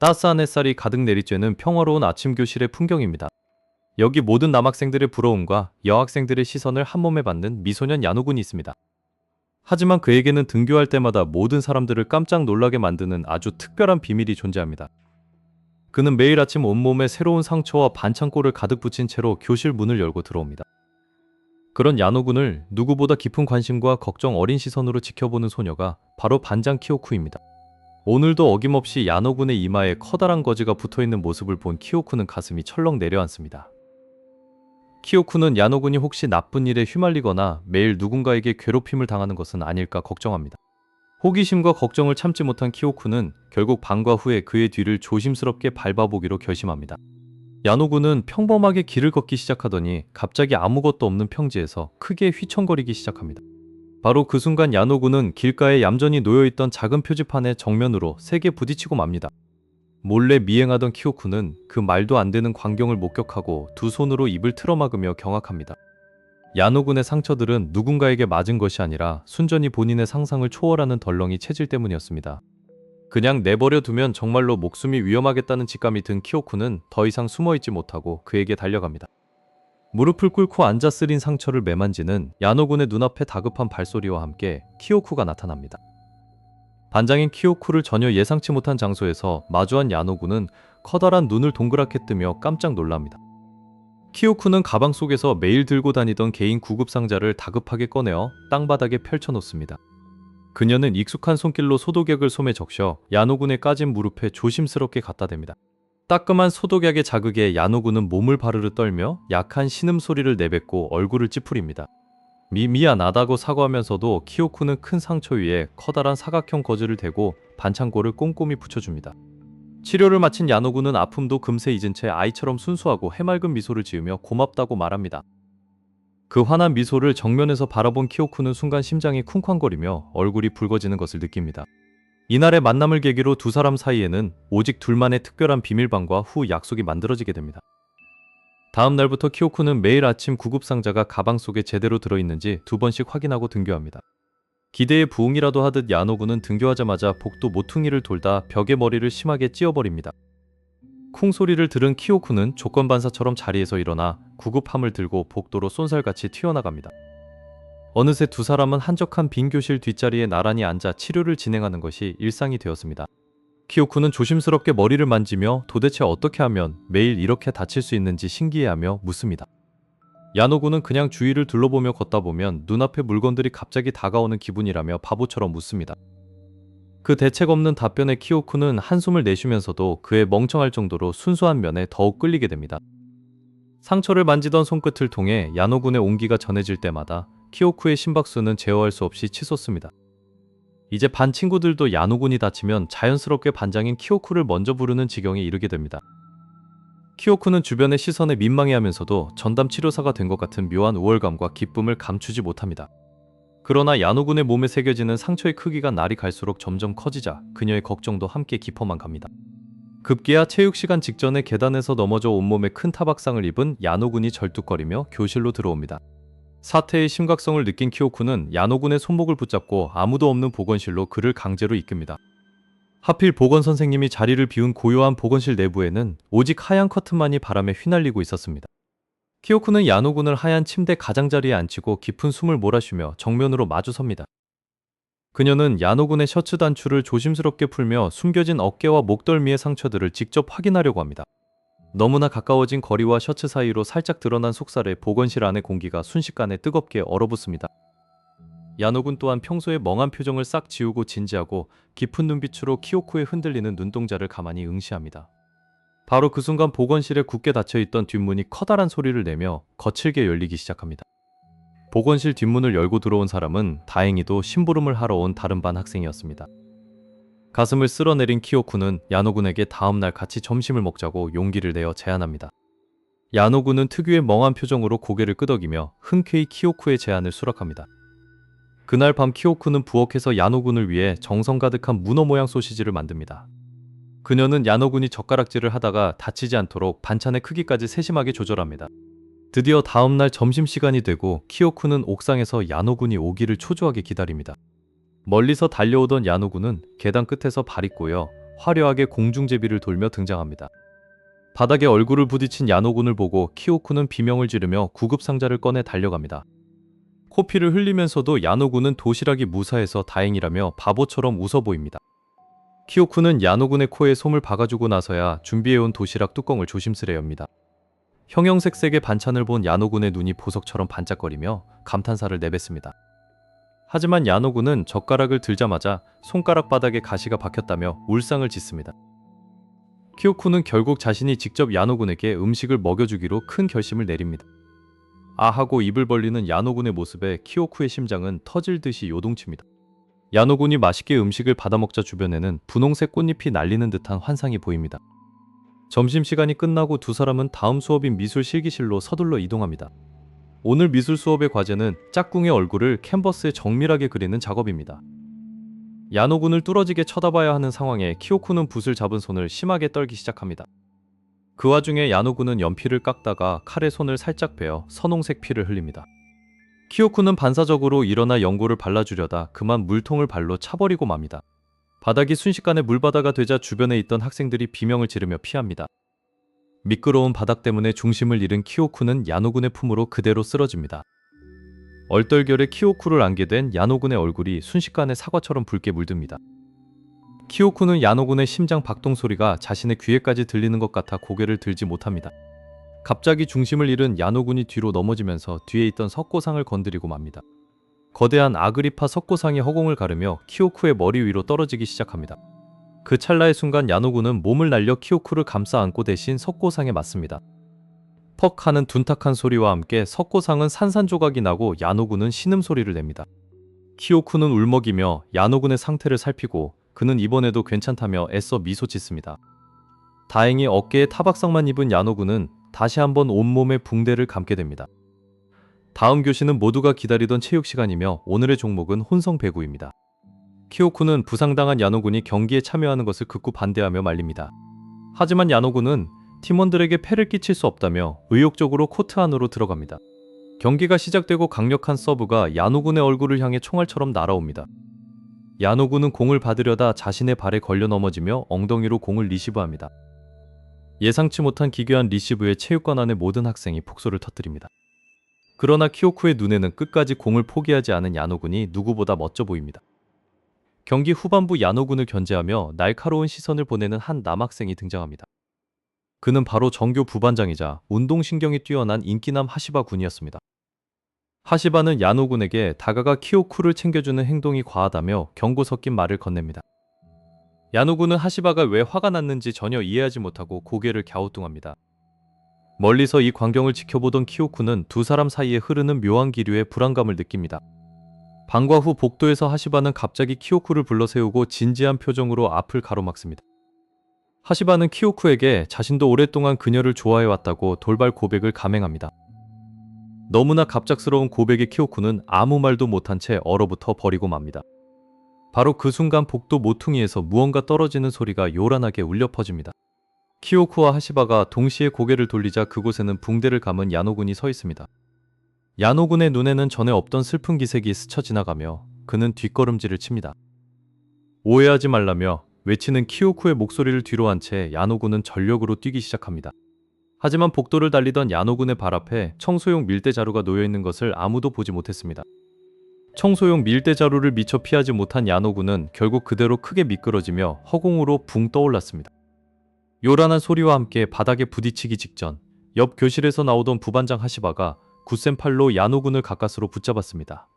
따스한 햇살이 가득 내리쬐는 평화로운 아침 교실의 풍경입니다. 여기 모든 남학생들의 부러움과 여학생들의 시선을 한몸에 받는 미소년 야노군이 있습니다. 하지만 그에게는 등교할 때마다 모든 사람들을 깜짝 놀라게 만드는 아주 특별한 비밀이 존재합니다. 그는 매일 아침 온몸에 새로운 상처와 반창고를 가득 붙인 채로 교실 문을 열고 들어옵니다. 그런 야노군을 누구보다 깊은 관심과 걱정 어린 시선으로 지켜보는 소녀가 바로 반장 키오쿠입니다. 오늘도 어김없이 야노군의 이마에 커다란 거즈가 붙어있는 모습을 본 키오쿠는 가슴이 철렁 내려앉습니다. 키오쿠는 야노군이 혹시 나쁜 일에 휘말리거나 매일 누군가에게 괴롭힘을 당하는 것은 아닐까 걱정합니다. 호기심과 걱정을 참지 못한 키오쿠는 결국 방과 후에 그의 뒤를 조심스럽게 밟아보기로 결심합니다. 야노군은 평범하게 길을 걷기 시작하더니 갑자기 아무것도 없는 평지에서 크게 휘청거리기 시작합니다. 바로 그 순간 야노군은 길가에 얌전히 놓여있던 작은 표지판에 정면으로 세게 부딪히고 맙니다. 몰래 미행하던 키오쿠는 그 말도 안 되는 광경을 목격하고 두 손으로 입을 틀어막으며 경악합니다. 야노군의 상처들은 누군가에게 맞은 것이 아니라 순전히 본인의 상상을 초월하는 덜렁이 체질 때문이었습니다. 그냥 내버려 두면 정말로 목숨이 위험하겠다는 직감이 든 키오쿠는 더 이상 숨어있지 못하고 그에게 달려갑니다. 무릎을 꿇고 앉아 쓰린 상처를 매만지는 야노군의 눈앞에 다급한 발소리와 함께 키오쿠가 나타납니다. 반장인 키오쿠를 전혀 예상치 못한 장소에서 마주한 야노군은 커다란 눈을 동그랗게 뜨며 깜짝 놀랍니다. 키오쿠는 가방 속에서 매일 들고 다니던 개인 구급상자를 다급하게 꺼내어 땅바닥에 펼쳐놓습니다. 그녀는 익숙한 손길로 소독약을 솜에 적셔 야노군의 까진 무릎에 조심스럽게 갖다 댑니다. 따끔한 소독약의 자극에 야노군은 몸을 바르르 떨며 약한 신음소리를 내뱉고 얼굴을 찌푸립니다. 미안하다고 사과하면서도 키오쿠는 큰 상처 위에 커다란 사각형 거즈를 대고 반창고를 꼼꼼히 붙여줍니다. 치료를 마친 야노군은 아픔도 금세 잊은 채 아이처럼 순수하고 해맑은 미소를 지으며 고맙다고 말합니다. 그 환한 미소를 정면에서 바라본 키오쿠는 순간 심장이 쿵쾅거리며 얼굴이 붉어지는 것을 느낍니다. 이날의 만남을 계기로 두 사람 사이에는 오직 둘만의 특별한 비밀방과 후 약속이 만들어지게 됩니다. 다음 날부터 키오쿠는 매일 아침 구급상자가 가방 속에 제대로 들어있는지 2번씩 확인하고 등교합니다. 기대에 부응이라도 하듯 야노군은 등교하자마자 복도 모퉁이를 돌다 벽에 머리를 심하게 찧어버립니다. 쿵 소리를 들은 키오쿠는 조건반사처럼 자리에서 일어나 구급함을 들고 복도로 쏜살같이 튀어나갑니다. 어느새 두 사람은 한적한 빈 교실 뒷자리에 나란히 앉아 치료를 진행하는 것이 일상이 되었습니다. 키오쿠는 조심스럽게 머리를 만지며 도대체 어떻게 하면 매일 이렇게 다칠 수 있는지 신기해하며 묻습니다. 야노군은 그냥 주위를 둘러보며 걷다 보면 눈앞에 물건들이 갑자기 다가오는 기분이라며 바보처럼 묻습니다. 그 대책 없는 답변에 키오쿠는 한숨을 내쉬면서도 그의 멍청할 정도로 순수한 면에 더욱 끌리게 됩니다. 상처를 만지던 손끝을 통해 야노군의 온기가 전해질 때마다 키오쿠의 심박수는 제어할 수 없이 치솟습니다. 이제 반 친구들도 야노군이 다치면 자연스럽게 반장인 키오쿠를 먼저 부르는 지경에 이르게 됩니다. 키오쿠는 주변의 시선에 민망해하면서도 전담 치료사가 된 것 같은 묘한 우월감과 기쁨을 감추지 못합니다. 그러나 야노군의 몸에 새겨지는 상처의 크기가 날이 갈수록 점점 커지자 그녀의 걱정도 함께 깊어만 갑니다. 급기야 체육 시간 직전에 계단에서 넘어져 온몸에 큰 타박상을 입은 야노군이 절뚝거리며 교실로 들어옵니다. 사태의 심각성을 느낀 키오쿠는 야노군의 손목을 붙잡고 아무도 없는 보건실로 그를 강제로 이끕니다. 하필 보건 선생님이 자리를 비운 고요한 보건실 내부에는 오직 하얀 커튼만이 바람에 휘날리고 있었습니다. 키오쿠는 야노군을 하얀 침대 가장자리에 앉히고 깊은 숨을 몰아쉬며 정면으로 마주섭니다. 그녀는 야노군의 셔츠 단추를 조심스럽게 풀며 숨겨진 어깨와 목덜미의 상처들을 직접 확인하려고 합니다. 너무나 가까워진 거리와 셔츠 사이로 살짝 드러난 속살에 보건실 안의 공기가 순식간에 뜨겁게 얼어붙습니다. 야노군 또한 평소에 멍한 표정을 싹 지우고 진지하고 깊은 눈빛으로 키오쿠의 흔들리는 눈동자를 가만히 응시합니다. 바로 그 순간 보건실에 굳게 닫혀있던 뒷문이 커다란 소리를 내며 거칠게 열리기 시작합니다. 보건실 뒷문을 열고 들어온 사람은 다행히도 심부름을 하러 온 다른 반 학생이었습니다. 가슴을 쓸어내린 키오쿠는 야노군에게 다음날 같이 점심을 먹자고 용기를 내어 제안합니다. 야노군은 특유의 멍한 표정으로 고개를 끄덕이며 흔쾌히 키오쿠의 제안을 수락합니다. 그날 밤 키오쿠는 부엌에서 야노군을 위해 정성 가득한 문어 모양 소시지를 만듭니다. 그녀는 야노군이 젓가락질을 하다가 다치지 않도록 반찬의 크기까지 세심하게 조절합니다. 드디어 다음날 점심시간이 되고 키오쿠는 옥상에서 야노군이 오기를 초조하게 기다립니다. 멀리서 달려오던 야노군은 계단 끝에서 발이 꼬여 화려하게 공중제비를 돌며 등장합니다. 바닥에 얼굴을 부딪힌 야노군을 보고 키오쿠는 비명을 지르며 구급상자를 꺼내 달려갑니다. 코피를 흘리면서도 야노군은 도시락이 무사해서 다행이라며 바보처럼 웃어 보입니다. 키오쿠는 야노군의 코에 솜을 박아주고 나서야 준비해온 도시락 뚜껑을 조심스레 엽니다. 형형색색의 반찬을 본 야노군의 눈이 보석처럼 반짝거리며 감탄사를 내뱉습니다. 하지만 야노군은 젓가락을 들자마자 손가락 바닥에 가시가 박혔다며 울상을 짓습니다. 키오쿠는 결국 자신이 직접 야노군에게 음식을 먹여주기로 큰 결심을 내립니다. 아 하고 입을 벌리는 야노군의 모습에 키오쿠의 심장은 터질 듯이 요동칩니다. 야노군이 맛있게 음식을 받아먹자 주변에는 분홍색 꽃잎이 날리는 듯한 환상이 보입니다. 점심시간이 끝나고 두 사람은 다음 수업인 미술 실기실로 서둘러 이동합니다. 오늘 미술 수업의 과제는 짝꿍의 얼굴을 캔버스에 정밀하게 그리는 작업입니다. 야노군을 뚫어지게 쳐다봐야 하는 상황에 키오쿠는 붓을 잡은 손을 심하게 떨기 시작합니다. 그 와중에 야노군은 연필을 깎다가 칼에 손을 살짝 베어 선홍색 피를 흘립니다. 키오쿠는 반사적으로 일어나 연고를 발라주려다 그만 물통을 발로 차버리고 맙니다. 바닥이 순식간에 물바다가 되자 주변에 있던 학생들이 비명을 지르며 피합니다. 미끄러운 바닥 때문에 중심을 잃은 키오쿠는 야노군의 품으로 그대로 쓰러집니다. 얼떨결에 키오쿠를 안게 된 야노군의 얼굴이 순식간에 사과처럼 붉게 물듭니다. 키오쿠는 야노군의 심장 박동 소리가 자신의 귀에까지 들리는 것 같아 고개를 들지 못합니다. 갑자기 중심을 잃은 야노군이 뒤로 넘어지면서 뒤에 있던 석고상을 건드리고 맙니다. 거대한 아그리파 석고상이 허공을 가르며 키오쿠의 머리 위로 떨어지기 시작합니다. 그 찰나의 순간 야노군은 몸을 날려 키오쿠를 감싸 안고 대신 석고상에 맞습니다. 퍽 하는 둔탁한 소리와 함께 석고상은 산산조각이 나고 야노군은 신음소리를 냅니다. 키오쿠는 울먹이며 야노군의 상태를 살피고 그는 이번에도 괜찮다며 애써 미소 짓습니다. 다행히 어깨에 타박상만 입은 야노군은 다시 한번 온몸에 붕대를 감게 됩니다. 다음 교시는 모두가 기다리던 체육시간이며 오늘의 종목은 혼성배구입니다. 키오쿠는 부상당한 야노군이 경기에 참여하는 것을 극구 반대하며 말립니다. 하지만 야노군은 팀원들에게 폐를 끼칠 수 없다며 의욕적으로 코트 안으로 들어갑니다. 경기가 시작되고 강력한 서브가 야노군의 얼굴을 향해 총알처럼 날아옵니다. 야노군은 공을 받으려다 자신의 발에 걸려 넘어지며 엉덩이로 공을 리시브합니다. 예상치 못한 기괴한 리시브에 체육관 안의 모든 학생이 폭소를 터뜨립니다. 그러나 키오쿠의 눈에는 끝까지 공을 포기하지 않은 야노군이 누구보다 멋져 보입니다. 경기 후반부 야노군을 견제하며 날카로운 시선을 보내는 한 남학생이 등장합니다. 그는 바로 정교 부반장이자 운동신경이 뛰어난 인기남 하시바 군이었습니다. 하시바는 야노군에게 다가가 키오쿠를 챙겨주는 행동이 과하다며 경고 섞인 말을 건넵니다. 야노군은 하시바가 왜 화가 났는지 전혀 이해하지 못하고 고개를 갸우뚱합니다. 멀리서 이 광경을 지켜보던 키오쿠는 두 사람 사이에 흐르는 묘한 기류의 불안감을 느낍니다. 방과 후 복도에서 하시바는 갑자기 키오쿠를 불러 세우고 진지한 표정으로 앞을 가로막습니다. 하시바는 키오쿠에게 자신도 오랫동안 그녀를 좋아해왔다고 돌발 고백을 감행합니다. 너무나 갑작스러운 고백에 키오쿠는 아무 말도 못한 채 얼어붙어 버리고 맙니다. 바로 그 순간 복도 모퉁이에서 무언가 떨어지는 소리가 요란하게 울려 퍼집니다. 키오쿠와 하시바가 동시에 고개를 돌리자 그곳에는 붕대를 감은 야노군이 서 있습니다. 야노군의 눈에는 전에 없던 슬픈 기색이 스쳐 지나가며 그는 뒷걸음질을 칩니다. 오해하지 말라며 외치는 키오쿠의 목소리를 뒤로 한 채 야노군은 전력으로 뛰기 시작합니다. 하지만 복도를 달리던 야노군의 발 앞에 청소용 밀대자루가 놓여있는 것을 아무도 보지 못했습니다. 청소용 밀대자루를 미처 피하지 못한 야노군은 결국 그대로 크게 미끄러지며 허공으로 붕 떠올랐습니다. 요란한 소리와 함께 바닥에 부딪히기 직전 옆 교실에서 나오던 부반장 하시바가 굳센 팔로 야노군을 가까스로 붙잡았습니다.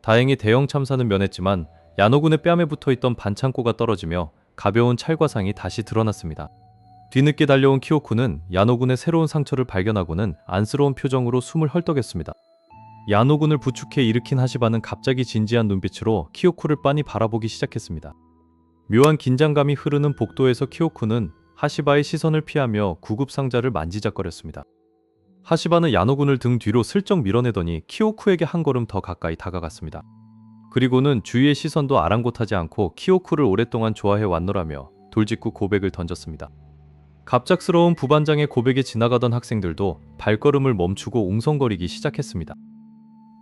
다행히 대형 참사는 면했지만 야노군의 뺨에 붙어있던 반창고가 떨어지며 가벼운 찰과상이 다시 드러났습니다. 뒤늦게 달려온 키오쿠는 야노군의 새로운 상처를 발견하고는 안쓰러운 표정으로 숨을 헐떡였습니다. 야노군을 부축해 일으킨 하시바는 갑자기 진지한 눈빛으로 키오쿠를 빤히 바라보기 시작했습니다. 묘한 긴장감이 흐르는 복도에서 키오쿠는 하시바의 시선을 피하며 구급상자를 만지작거렸습니다. 하시바는 야노군을 등 뒤로 슬쩍 밀어내더니 키오쿠에게 한 걸음 더 가까이 다가갔습니다. 그리고는 주위의 시선도 아랑곳하지 않고 키오쿠를 오랫동안 좋아해 왔노라며 돌직구 고백을 던졌습니다. 갑작스러운 부반장의 고백에 지나가던 학생들도 발걸음을 멈추고 웅성거리기 시작했습니다.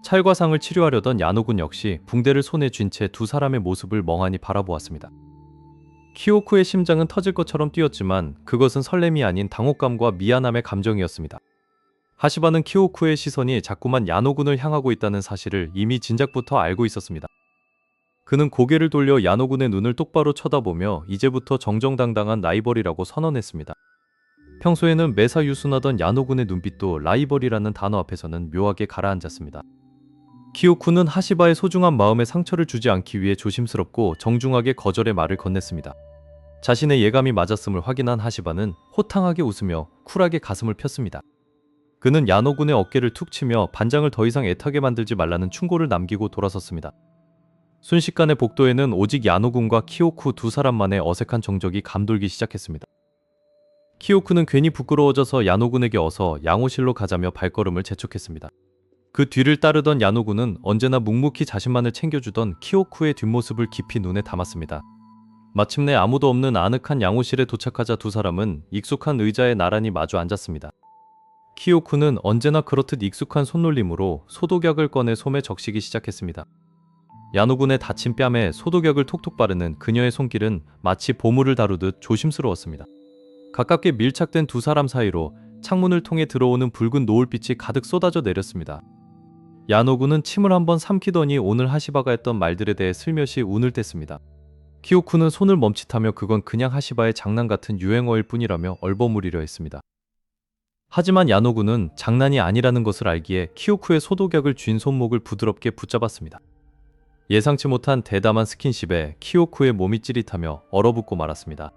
찰과상을 치료하려던 야노군 역시 붕대를 손에 쥔 채 두 사람의 모습을 멍하니 바라보았습니다. 키오쿠의 심장은 터질 것처럼 뛰었지만 그것은 설렘이 아닌 당혹감과 미안함의 감정이었습니다. 하시바는 키오쿠의 시선이 자꾸만 야노군을 향하고 있다는 사실을 이미 진작부터 알고 있었습니다. 그는 고개를 돌려 야노군의 눈을 똑바로 쳐다보며 이제부터 정정당당한 라이벌이라고 선언했습니다. 평소에는 매사 유순하던 야노군의 눈빛도 라이벌이라는 단어 앞에서는 묘하게 가라앉았습니다. 키오쿠는 하시바의 소중한 마음에 상처를 주지 않기 위해 조심스럽고 정중하게 거절의 말을 건넸습니다. 자신의 예감이 맞았음을 확인한 하시바는 호탕하게 웃으며 쿨하게 가슴을 폈습니다. 그는 야노군의 어깨를 툭 치며 반장을 더 이상 애타게 만들지 말라는 충고를 남기고 돌아섰습니다. 순식간에 복도에는 오직 야노군과 키오쿠 두 사람만의 어색한 정적이 감돌기 시작했습니다. 키오쿠는 괜히 부끄러워져서 야노군에게 어서 양호실로 가자며 발걸음을 재촉했습니다. 그 뒤를 따르던 야노군은 언제나 묵묵히 자신만을 챙겨주던 키오쿠의 뒷모습을 깊이 눈에 담았습니다. 마침내 아무도 없는 아늑한 양호실에 도착하자 두 사람은 익숙한 의자에 나란히 마주 앉았습니다. 키오쿠는 언제나 그렇듯 익숙한 손놀림으로 소독약을 꺼내 솜에 적시기 시작했습니다. 야노군의 다친 뺨에 소독약을 톡톡 바르는 그녀의 손길은 마치 보물을 다루듯 조심스러웠습니다. 가깝게 밀착된 두 사람 사이로 창문을 통해 들어오는 붉은 노을빛이 가득 쏟아져 내렸습니다. 야노군은 침을 한번 삼키더니 오늘 하시바가 했던 말들에 대해 슬며시 운을 뗐습니다. 키오쿠는 손을 멈칫하며 그건 그냥 하시바의 장난 같은 유행어일 뿐이라며 얼버무리려 했습니다. 하지만 야노군은 장난이 아니라는 것을 알기에 키오쿠의 소독약을 쥔 손목을 부드럽게 붙잡았습니다. 예상치 못한 대담한 스킨십에 키오쿠의 몸이 찌릿하며 얼어붙고 말았습니다.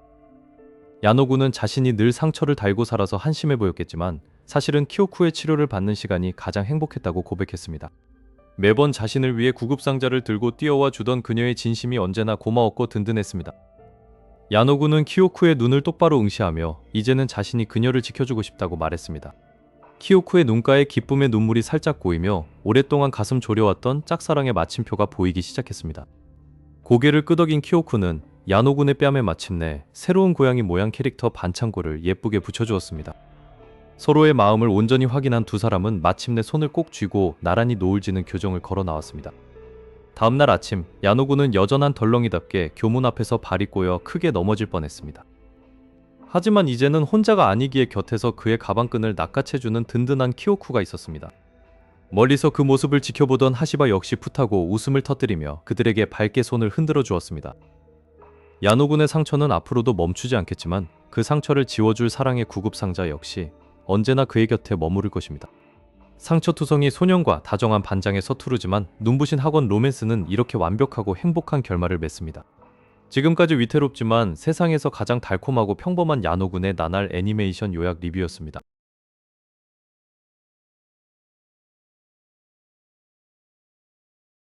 야노군은 자신이 늘 상처를 달고 살아서 한심해 보였겠지만 사실은 키오쿠의 치료를 받는 시간이 가장 행복했다고 고백했습니다. 매번 자신을 위해 구급상자를 들고 뛰어와 주던 그녀의 진심이 언제나 고마웠고 든든했습니다. 야노군은 키오쿠의 눈을 똑바로 응시하며 이제는 자신이 그녀를 지켜주고 싶다고 말했습니다. 키오쿠의 눈가에 기쁨의 눈물이 살짝 고이며 오랫동안 가슴 졸여왔던 짝사랑의 마침표가 보이기 시작했습니다. 고개를 끄덕인 키오쿠는 야노군의 뺨에 마침내 새로운 고양이 모양 캐릭터 반창고를 예쁘게 붙여주었습니다. 서로의 마음을 온전히 확인한 두 사람은 마침내 손을 꼭 쥐고 나란히 노을 지는 교정을 걸어 나왔습니다. 다음날 아침, 야노군은 여전한 덜렁이답게 교문 앞에서 발이 꼬여 크게 넘어질 뻔했습니다. 하지만 이제는 혼자가 아니기에 곁에서 그의 가방끈을 낚아채주는 든든한 키오쿠가 있었습니다. 멀리서 그 모습을 지켜보던 하시바 역시 풋하고 웃음을 터뜨리며 그들에게 밝게 손을 흔들어 주었습니다. 야노군의 상처는 앞으로도 멈추지 않겠지만 그 상처를 지워줄 사랑의 구급상자 역시 언제나 그의 곁에 머무를 것입니다. 상처투성이 소년과 다정한 반장의 서투르지만 눈부신 학원 로맨스는 이렇게 완벽하고 행복한 결말을 맺습니다. 지금까지 위태롭지만 세상에서 가장 달콤하고 평범한 야노군의 나날 애니메이션 요약 리뷰였습니다.